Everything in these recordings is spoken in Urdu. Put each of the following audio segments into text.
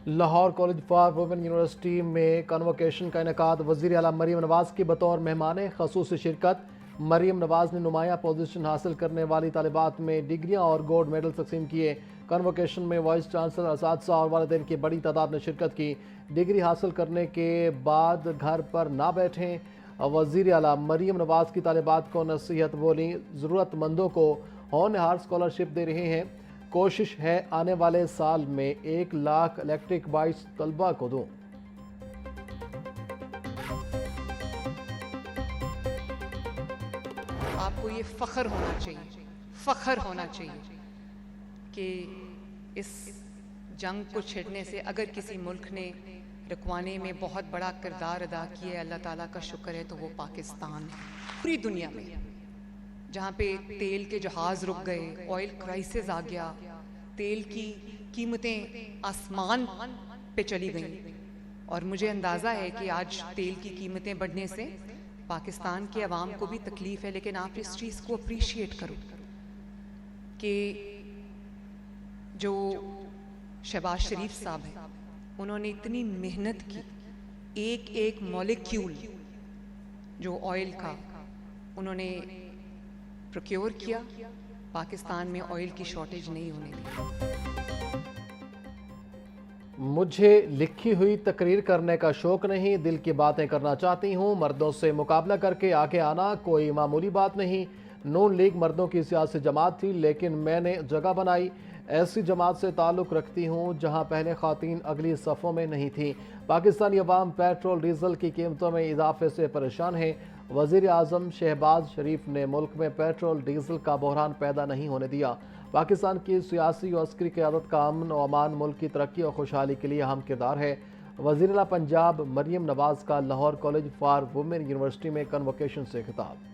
Lahore college for women university میں کنووکیشن کا انعقاد۔ وزیر اعلیٰ مریم نواز کی بطور مہمان خصوصی شرکت۔ مریم نواز نے نمایاں پوزیشن حاصل کرنے والی طالبات میں ڈگریاں اور گولڈ میڈل تقسیم کیے۔ کنووکیشن میں وائس چانسلر، اساتذہ اور والدین کی بڑی تعداد نے شرکت کی۔ ڈگری حاصل کرنے کے بعد گھر پر نہ بیٹھیں، وزیر اعلیٰ مریم نواز کی طالبات کو نصیحت بولیں۔ ضرورت مندوں کو ہونہار اسکالرشپ دے رہے ہیں۔ کوشش ہے آنے والے سال میں 1,00,000 الیکٹرک بائکس طلبہ کو دوں۔ آپ کو یہ فخر ہونا چاہیے کہ اس جنگ کو چھڑنے سے اگر کسی ملک نے رکوانے میں بہت بڑا کردار ادا کیا ہے، اللہ تعالیٰ کا شکر ہے، تو وہ پاکستان ہے۔ پوری دنیا میں جہاں پہ تیل کے جہاز رک گئے، آئل کرائسس آ گیا، تیل کی قیمتیں آسمان پہ چلی گئیں، اور مجھے اندازہ ہے کہ آج تیل کی قیمتیں بڑھنے سے پاکستان کے عوام کو بھی تکلیف ہے، لیکن آپ اس چیز کو اپریشیٹ کرو کہ جو شہباز شریف صاحب ہیں، انہوں نے اتنی محنت کی، ایک مولیکیول جو آئل کا انہوں نے پروکیور کیا، پاکستان میں آئل کی شارٹیج نہیں ہونے دی۔ مجھے لکھی ہوئی تقریر کرنے کا شوق نہیں، دل کی باتیں کرنا چاہتی ہوں۔ مردوں سے مقابلہ کر کے آگے آنا کوئی معمولی بات نہیں۔ نون لیگ مردوں کی سیاسی جماعت تھی، لیکن میں نے جگہ بنائی۔ ایسی جماعت سے تعلق رکھتی ہوں جہاں پہلے خواتین اگلی صفوں میں نہیں تھیں۔ پاکستانی عوام پیٹرول ڈیزل کی قیمتوں میں اضافے سے پریشان ہیں۔ وزیر اعظم شہباز شریف نے ملک میں پیٹرول ڈیزل کا بحران پیدا نہیں ہونے دیا۔ پاکستان کی سیاسی و عسکری قیادت کا امن و امان ملک کی ترقی اور خوشحالی کے لیے اہم کردار ہے۔ وزیر اعلیٰ پنجاب مریم نواز کا Lahore college for women university میں کنووکیشن سے خطاب۔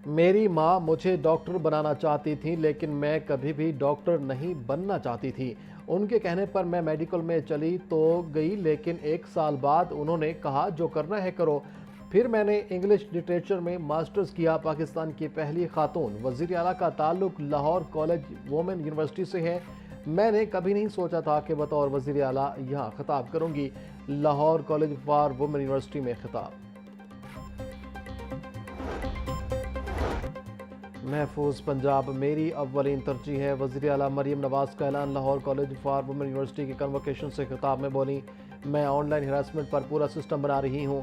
میری ماں مجھے ڈاکٹر بنانا چاہتی تھی، لیکن میں کبھی بھی ڈاکٹر نہیں بننا چاہتی تھی۔ ان کے کہنے پر میں میڈیکل میں چلی تو گئی، لیکن 1 سال بعد انہوں نے کہا جو کرنا ہے کرو۔ پھر میں نے انگلش لٹریچر میں ماسٹرز کیا۔ پاکستان کی پہلی خاتون وزیر اعلیٰ کا تعلق لاہور کالج وومن یونیورسٹی سے ہے۔ میں نے کبھی نہیں سوچا تھا کہ بطور وزیر اعلیٰ یہاں خطاب کروں گی۔ Lahore college for women university میں خطاب۔ محفوظ پنجاب میری اولین ترجیح ہے، وزیر اعلیٰ مریم نواز کا اعلان۔ Lahore college for women university کی کنووکیشن سے خطاب میں بولیں، میں آن لائن ہراسمنٹ پر پورا سسٹم بنا رہی ہوں،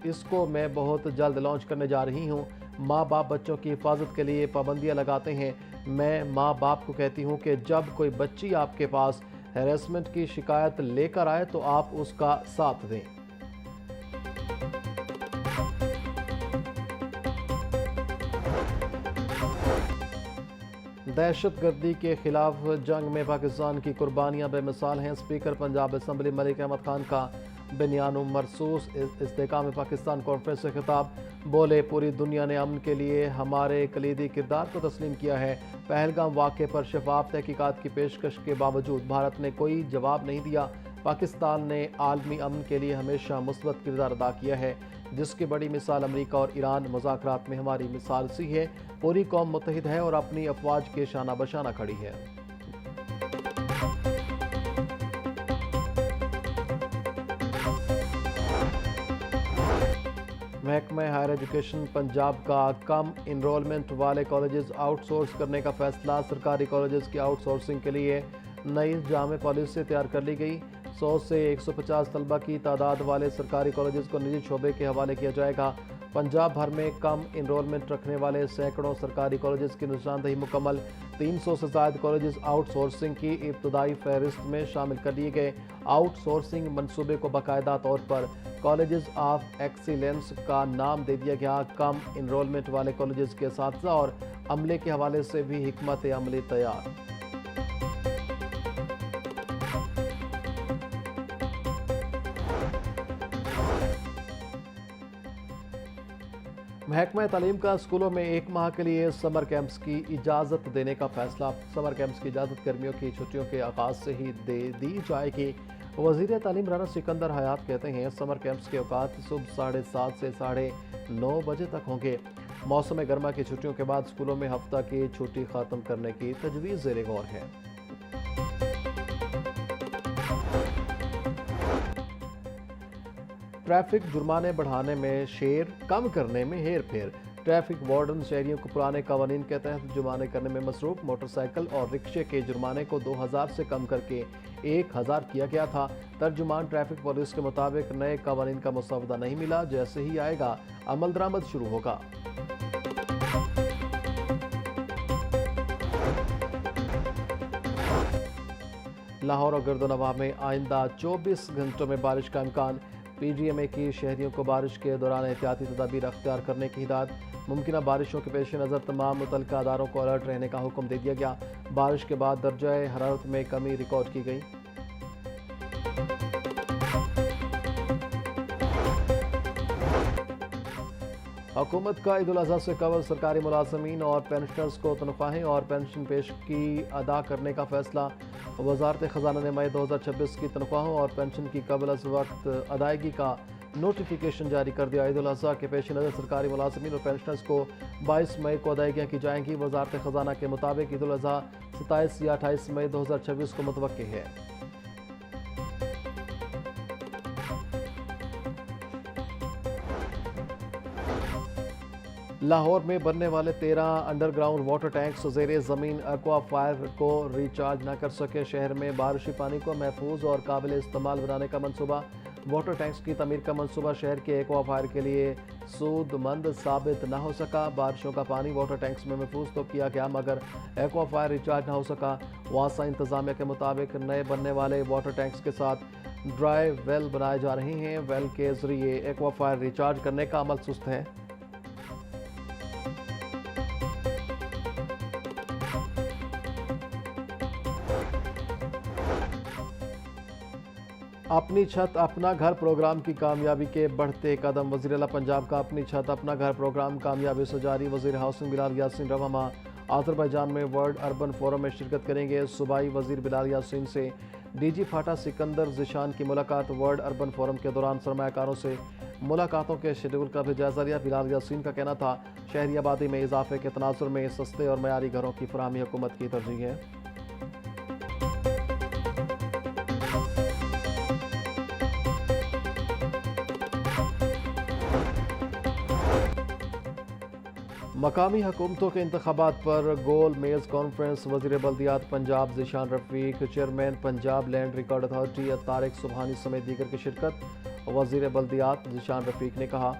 اس کو میں بہت جلد لانچ کرنے جا رہی ہوں۔ ماں باپ بچوں کی حفاظت کے لیے پابندیاں لگاتے ہیں۔ میں ماں باپ کو کہتی ہوں کہ جب کوئی بچی آپ کے پاس ہراسمنٹ کی شکایت لے کر آئے تو آپ اس کا ساتھ دیں۔ دہشت گردی کے خلاف جنگ میں پاکستان کی قربانیاں بے مثال ہیں۔ اسپیکر پنجاب اسمبلی ملک احمد خان کا بنیان مرصوص استحکام پاکستان کانفرنس سے خطاب۔ بولے، پوری دنیا نے امن کے لیے ہمارے کلیدی کردار کو تسلیم کیا ہے۔ پہلگام واقعے پر شفاف تحقیقات کی پیشکش کے باوجود بھارت نے کوئی جواب نہیں دیا۔ پاکستان نے عالمی امن کے لیے ہمیشہ مثبت کردار ادا کیا ہے، جس کی بڑی مثال امریکہ اور ایران۔ مذاکرات میں ہماری مثال سی ہے، پوری قوم متحد ہے اور اپنی افواج کے شانہ بشانہ کھڑی ہے۔ محکمہ ہائر ایجوکیشن پنجاب کا کم انرولمنٹ والے کالجز آؤٹ سورس کرنے کا فیصلہ۔ سرکاری کالجز کی آؤٹ سورسنگ کے لیے نئی جامع پالیسی تیار کر لی گئی۔ 100 سے 150 طلبہ کی تعداد والے سرکاری کالجز کو نجی شعبے کے حوالے کیا جائے گا۔ پنجاب بھر میں کم انرولمنٹ رکھنے والے سینکڑوں سرکاری کالجز کی نشاندہی مکمل۔ 300 سے زائد کالجز آؤٹ سورسنگ کی ابتدائی فہرست میں شامل کر لیے گئے۔ آؤٹ سورسنگ منصوبے کو باقاعدہ طور پر کالجز آف ایکسیلنس کا نام دے دیا گیا۔ کم انرولمنٹ والے کالجز کے اساتذہ اور عملے کے حوالے سے بھی حکمت عملی تیار۔ محکمہ تعلیم کا اسکولوں میں 1 ماہ کے لیے سمر کیمپس کی اجازت دینے کا فیصلہ۔ سمر کیمپس کی اجازت گرمیوں کی چھٹیوں کے آغاز سے ہی دے دی جائے گی۔ وزیر تعلیم رانا سکندر حیات کہتے ہیں سمر کیمپس کے اوقات صبح 7:30 سے 9:30 بجے تک ہوں گے۔ موسم گرما کی چھٹیوں کے بعد اسکولوں میں ہفتہ کی چھٹی ختم کرنے کی تجویز زیر غور ہے۔ ٹریفک جرمانے بڑھانے میں شیر، کم کرنے میں ہیر پھیر۔ ٹریفک وارڈن شہریوں کو پرانے قوانین کے تحت جرمانے کرنے میں مصروف۔ موٹر سائیکل اور رکشے کے جرمانے کو 2000 سے کم کر کے 1000 کیا گیا تھا۔ ترجمان ٹریفک پولیس کے مطابق نئے قوانین کا مسودہ نہیں ملا، جیسے ہی آئے گا عمل درآمد شروع ہوگا۔ لاہور اور گرد و نواح میں آئندہ 24 گھنٹوں میں بارش کا امکان۔ پی ڈی ایم اے کی شہریوں کو بارش کے دوران احتیاطی تدابیر اختیار کرنے کی ہدایت۔ ممکنہ بارشوں کے پیش نظر تمام متعلقہ اداروں کو الرٹ رہنے کا حکم دے دیا گیا۔ بارش کے بعد درجہ حرارت میں کمی ریکارڈ کی گئی۔ حکومت کا عید الاضحیٰ سے قبل سرکاری ملازمین اور پینشنرز کو تنخواہیں اور پینشن پیشگی ادا کرنے کا فیصلہ۔ وزارت خزانہ نے مئی 2026 کی تنخواہوں اور پینشن کی قبل از وقت ادائیگی کا نوٹیفیکیشن جاری کر دیا۔ عید الاضحیٰ کے پیش نظر سرکاری ملازمین اور پینشنرز کو 22 مئی کو ادائیگیاں کی جائیں گی۔ وزارت خزانہ کے مطابق عید الاضحیٰ 27 یا 28 مئی 2026 کو متوقع ہے۔ لاہور میں بننے والے 13 انڈر گراؤنڈ واٹر ٹینکس زیر زمین ایکوا فائر کو ریچارج نہ کر سکے۔ شہر میں بارشی پانی کو محفوظ اور قابل استعمال بنانے کا منصوبہ۔ واٹر ٹینکس کی تعمیر کا منصوبہ شہر کے ایکوا فائر کے لیے سود مند ثابت نہ ہو سکا۔ بارشوں کا پانی واٹر ٹینکس میں محفوظ تو کیا گیا مگر ایکوا فائر ریچارج نہ ہو سکا۔ واسطہ انتظامیہ کے مطابق نئے بننے والے واٹر ٹینکس کے ساتھ ڈرائی ویل بنائے جا رہے ہیں۔ ویل کے ذریعے ایکوا فائر ریچارج کرنے کا عمل سست ہے۔ اپنی چھت اپنا گھر پروگرام کی کامیابی کے بڑھتے قدم۔ وزیر اعلیٰ پنجاب کا اپنی چھت اپنا گھر پروگرام کامیابی سے جاری۔ وزیر ہاؤسنگ بلال یاسین رواں ماہ آذربائیجان میں ورلڈ اربن فورم میں شرکت کریں گے۔ صوبائی وزیر بلال یاسین سے ڈی جی فاٹا سکندر ذیشان کی ملاقات۔ ورلڈ اربن فورم کے دوران سرمایہ کاروں سے ملاقاتوں کے شیڈول کا بھی جائزہ لیا۔ بلال یاسین کا کہنا تھا شہری آبادی میں اضافے کے تناظر میں سستے اور معیاری گھروں کی فراہمی حکومت کی ترجیح ہے۔ مقامی حکومتوں کے انتخابات پر گول میز کانفرنس۔ وزیر بلدیات Punjab Zeeshan Rafiq, chairman Punjab land record authority Tariq Subhani سمیت دیگر کی شرکت۔ وزیر بلدیات ذیشان رفیق نے کہا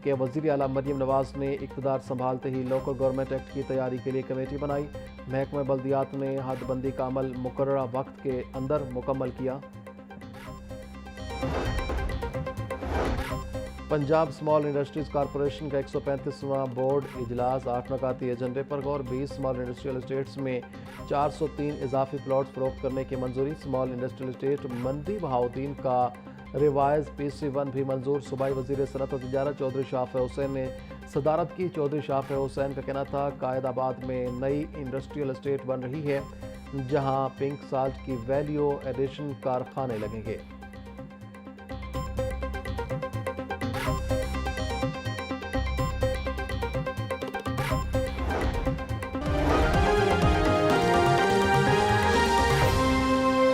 کہ وزیر اعلیٰ مریم نواز نے اقتدار سنبھالتے ہی لوکل گورنمنٹ ایکٹ کی تیاری کے لیے کمیٹی بنائی۔ محکمہ بلدیات نے حد بندی کا عمل مقررہ وقت کے اندر مکمل کیا۔ پنجاب اسمال انڈسٹریز کارپوریشن کا 135واں بورڈ اجلاس 8 نکاتی ایجنڈے پر غور۔ 20 اسمال انڈسٹریل اسٹیٹس میں 403 اضافی پلاٹس فروخت کرنے کی منظوری۔ اسمال انڈسٹریل اسٹیٹ منڈی بہاؤدین کا ریوائز PC1 بھی منظور۔ صوبائی وزیر صنعت و تجارت چودھری شافع حسین نے صدارت کی۔ چودھری شافع حسین کا کہنا تھا قائد آباد میں نئی انڈسٹریل اسٹیٹ بن رہی ہے جہاں پنک سالٹ کی ویلیو ایڈیشن کارخانے لگیں گے۔